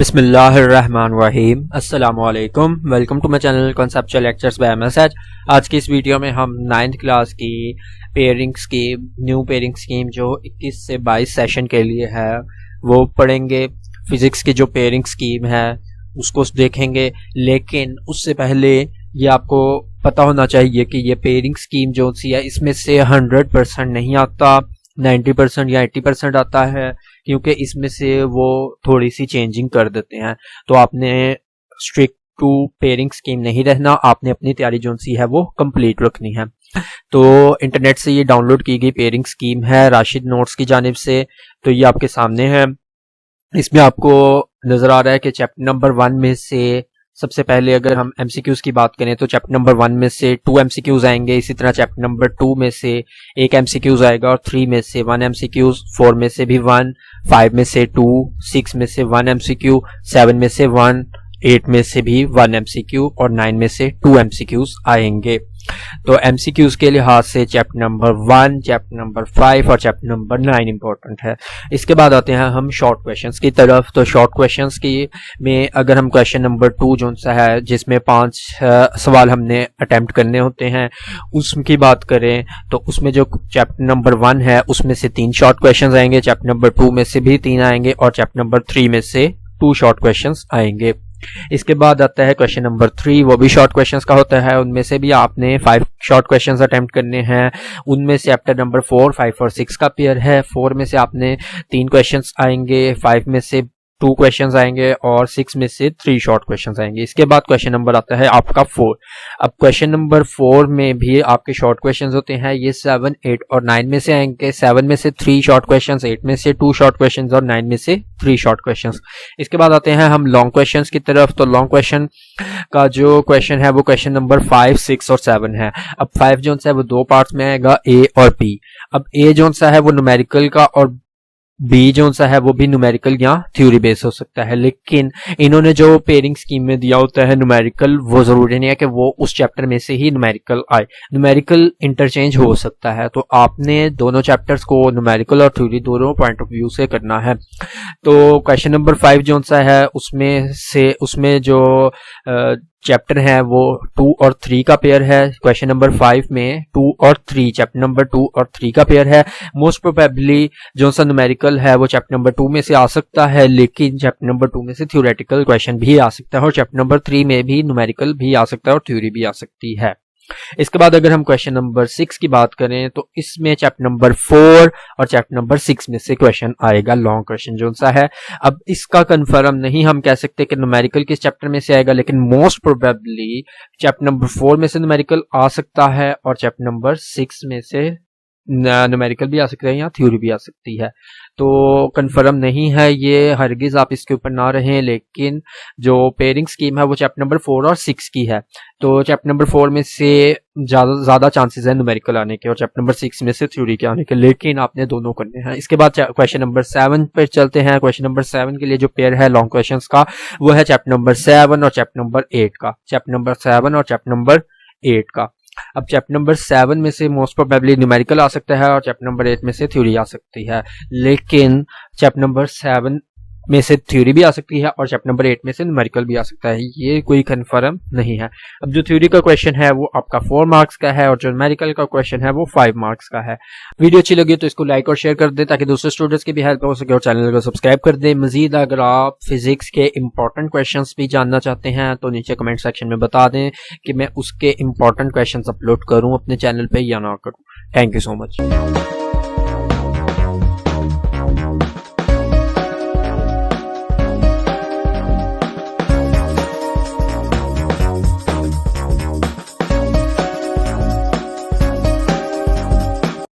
बिस्मिल्लाहिर्रहमानिर्रहीम अस्सलामुअलैकुम। Welcome to my channel conceptual lectures by MSH. आज की इस वीडियो में हम 9th क्लास की pairing scheme, new pairing scheme जो 21 से 22 सेशन के लिए है वो पढ़ेंगे। फिजिक्स की जो पेयरिंग स्कीम है उसको देखेंगे, लेकिन उससे पहले ये आपको पता होना चाहिए कि ये पेयरिंग स्कीम जो सी है इसमें से 100% नहीं आता, 90% या 80% आता है, क्योंकि इसमें से वो थोड़ी सी चेंजिंग कर देते हैं। तो आपने स्ट्रिक्ट टू पेयरिंग स्कीम नहीं रहना, आपने अपनी तैयारी जो सी है वो कंप्लीट रखनी है। तो इंटरनेट से ये डाउनलोड की गई पेयरिंग स्कीम है राशिद नोट्स की जानिब से। तो ये आपके सामने है। इसमें आपको नजर आ रहा है कि चैप्टर नंबर 1 में से सबसे पहले अगर हम MCQs की बात करें तो चैप्टर नंबर 1 में से 2 MCQs आएंगे। इसी तरह चैप्टर नंबर 2 में से 1 MCQs आएगा और 3 में से 1 MCQs, 4 में से भी 1, 5 में से 2, 6 में से 1 MCQ, 7 में से 1, 8 में से भी 1 MCQ और 9 में से 2 MCQs आएंगे। तो MCQs के लिहाज से चैप्टर नंबर 1, चैप्टर नंबर 5 और चैप्टर नंबर 9 इंपॉर्टेंट है। इसके बाद आते हैं हम शॉर्ट क्वेश्चंस की तरफ। तो शॉर्ट क्वेश्चंस की में अगर हम क्वेश्चन नंबर 2 जो सा है जिसमें 5 सवाल हमने अटेम्प्ट करने होते हैं उसकी बात करें तो उसमें जो चैप्टर नंबर 1 है उसमें से 3 शॉर्ट क्वेश्चंस आएंगे, चैप्टर नंबर 2 में से भी 3 आएंगे और चैप्टर नंबर 3 में से 2 शॉर्ट क्वेश्चंस आएंगे। इसके बाद आता है क्वेश्चन नंबर 3, वो भी शॉर्ट क्वेश्चंस का होता है। उनमें से भी आपने 5 शॉर्ट क्वेश्चंस अटेम्प्ट करने हैं। उनमें से चैप्टर नंबर 4, 5 और 6 का पेयर है। 4 में से आपने 3 क्वेश्चंस आएंगे, 5 में से 2 क्वेश्चंस आएंगे और 6 में से 3 शॉर्ट क्वेश्चंस आएंगे। इसके बाद क्वेश्चन नंबर आता है आपका 4। अब क्वेश्चन नंबर 4 में भी आपके शॉर्ट क्वेश्चंस होते हैं। ये 7, 8 और 9 में से आएंगे। 7 में से 3 शॉर्ट क्वेश्चंस, 8 में से 2 शॉर्ट क्वेश्चंस और 9 में से 3 शॉर्ट क्वेश्चंस। इसके बाद आते हैं हम लॉन्ग क्वेश्चंस की तरफ। तो लॉन्ग क्वेश्चन का जो क्वेश्चन है वो क्वेश्चन नंबर 5, 6 और 7 है। अब 5 जो है वो 2 पार्ट्स में आएगा, A और B। अब A जो सा है वो न्यूमेरिकल का और बी जो सा है वो भी न्यूमेरिकल या थ्योरी बेस हो सकता है। लेकिन इन्होंने जो पेयरिंग स्कीम में दिया होता है न्यूमेरिकल, वो जरूरी नहीं है कि वो उस चैप्टर में से ही न्यूमेरिकल आए। न्यूमेरिकल इंटरचेंज हो सकता है। तो आपने दोनों चैप्टर्स को न्यूमेरिकल और थ्योरी दोनों पॉइंट ऑफ व्यू से करना है। तो क्वेश्चन नंबर 5 जो सा है उसमें जो चैप्टर है वो 2 और 3 का पेयर है। क्वेश्चन नंबर 5 में 2 और 3, चैप्टर नंबर 2 और 3 का पेयर है। मोस्ट प्रोबेबली जो सा न्यूमेरिकल है वो चैप्टर नंबर 2 में से आ सकता है, लेकिन चैप्टर नंबर 2 में से थ्योरेटिकल क्वेश्चन भी आ सकता है और चैप्टर नंबर 3 में भी न्यूमेरिकल भी आ सकता है और थ्योरी भी आ सकती है। इसके बाद अगर हम क्वेश्चन नंबर 6 की बात करें तो इसमें चैप्टर नंबर 4 और चैप्टर नंबर 6 में से क्वेश्चन आएगा, लॉन्ग क्वेश्चन जो सा है। अब इसका कंफर्म नहीं हम कह सकते कि न्यूमेरिकल किस चैप्टर में से आएगा, लेकिन मोस्ट प्रोबेबली चैप्टर नंबर 4 में से न्यूमेरिकल आ सकता है और चैप्टर नंबर 6 में से न्यूमेरिकल भी आ सकता है या थ्योरी भी आ सकती है। तो कंफर्म नहीं है ये, हरगिज आप इसके ऊपर ना रहें। लेकिन जो पेयरिंग स्कीम है वो चैप्टर नंबर 4 और 6 की है। तो चैप्टर नंबर 4 में से ज्यादा चांसेस है न्यूमेरिकल आने के और चैप्टर नंबर 6 में से थ्योरी के आने के, लेकिन आपने दोनों करने हैं। इसके बाद क्वेश्चन नंबर 7 पर चलते हैं। क्वेश्चन नंबर 7 के लिए जो पेयर है लॉन्ग क्वेश्चंस का वो है चैप्टर नंबर 7 और चैप्टर नंबर 8 का। चैप्टर नंबर 7 और चैप्टर नंबर 8 का। अब चैप्टर नंबर 7 में से मोस्ट प्रोबेबली न्यूमेरिकल आ सकता है और चैप्टर नंबर 8 में से थ्योरी आ सकती है, लेकिन चैप्टर नंबर 7 में से थ्योरी भी आ सकती है और चैप्टर नंबर 8 में से न्यूमेरिकल भी आ सकता है। ये कोई कंफर्म नहीं है। अब जो थ्योरी का क्वेश्चन है वो आपका 4 मार्क्स का है और जो न्यूमेरिकल का क्वेश्चन है वो 5 मार्क्स का है। वीडियो अच्छी लगी तो इसको लाइक और शेयर कर दे ताकि दूसरे स्टूडेंट्स की भी हेल्प हो सके और चैनल को सब्सक्राइब कर दे। मजीद अगर आप फिजिक्स के इंपॉर्टेंट क्वेश्चंस भी जानना चाहते हैं तो नीचे कमेंट सेक्शन में बता दें कि मैं उसके इंपॉर्टेंट क्वेश्चंस अपलोड करूं अपने चैनल पे या ना करूं। Thank you so much.